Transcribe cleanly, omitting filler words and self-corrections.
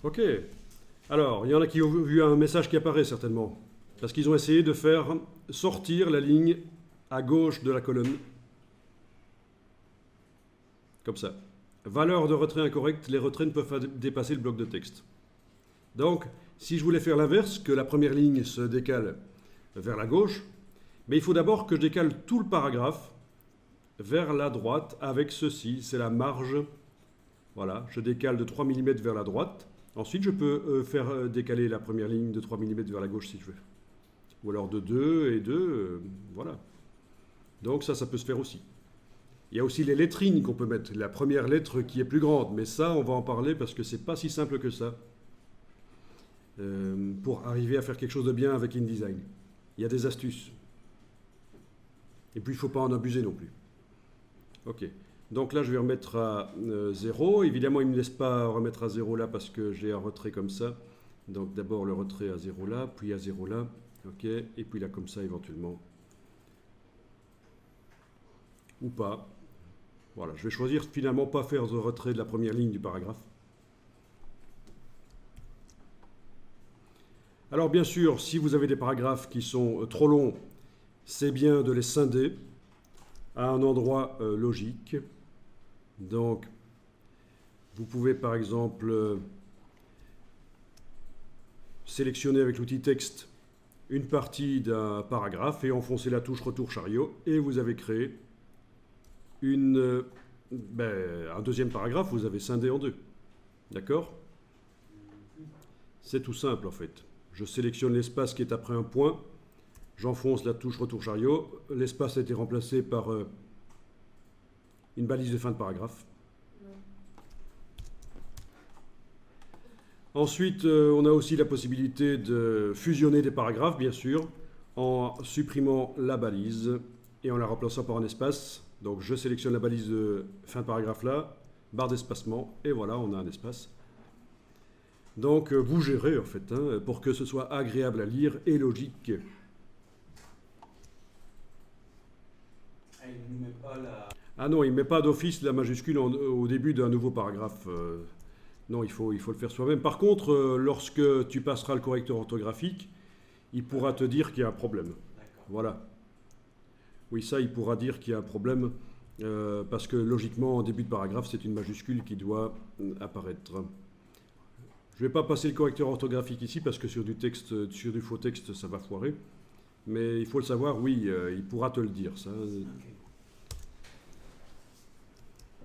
Ok. Alors, il y en a qui ont vu un message qui apparaît certainement. Parce qu'ils ont essayé de faire sortir la ligne à gauche de la colonne. Comme ça. Valeur de retrait incorrecte, les retraits ne peuvent pas dépasser le bloc de texte. Donc, si je voulais faire l'inverse, que la première ligne se décale vers la gauche, mais il faut d'abord que je décale tout le paragraphe vers la droite avec ceci, c'est la marge. Voilà, je décale de 3 mm vers la droite. Ensuite, je peux faire décaler la première ligne de 3 mm vers la gauche si je veux. Ou alors de 2 et 2, voilà. Donc ça peut se faire aussi. Il y a aussi les lettrines qu'on peut mettre. La première lettre qui est plus grande, mais ça, on va en parler parce que c'est pas si simple que ça. Pour arriver à faire quelque chose de bien avec InDesign. Il y a des astuces. Et puis, il ne faut pas en abuser non plus. Ok. Donc là, je vais remettre à 0. Évidemment, il ne me laisse pas remettre à 0 là parce que j'ai un retrait comme ça. Donc d'abord le retrait à 0 là, puis à 0 là. Ok. Et puis là, comme ça, éventuellement. Ou pas. Voilà. Je vais choisir finalement pas faire de retrait de la première ligne du paragraphe. Alors bien sûr, si vous avez des paragraphes qui sont trop longs, c'est bien de les scinder à un endroit logique. Donc, vous pouvez par exemple sélectionner avec l'outil texte une partie d'un paragraphe et enfoncer la touche retour chariot et vous avez créé un deuxième paragraphe, vous avez scindé en deux. D'accord? C'est tout simple en fait. Je sélectionne l'espace qui est après un point, j'enfonce la touche retour chariot, l'espace a été remplacé par une balise de fin de paragraphe. Ensuite, on a aussi la possibilité de fusionner des paragraphes, bien sûr, en supprimant la balise et en la remplaçant par un espace. Donc je sélectionne la balise de fin de paragraphe là, barre d'espacement, et voilà, on a un espace. Donc vous gérez en fait, pour que ce soit agréable à lire et logique. Ah non, il ne met pas d'office la majuscule au début d'un nouveau paragraphe. Non, il faut le faire soi-même. Par contre, lorsque tu passeras le correcteur orthographique, il pourra te dire qu'il y a un problème. Voilà. Oui, ça, il pourra dire qu'il y a un problème, parce que logiquement, en début de paragraphe, c'est une majuscule qui doit apparaître. Je ne vais pas passer le correcteur orthographique ici, parce que sur du faux texte, ça va foirer. Mais il faut le savoir, oui, il pourra te le dire, ça. Okay.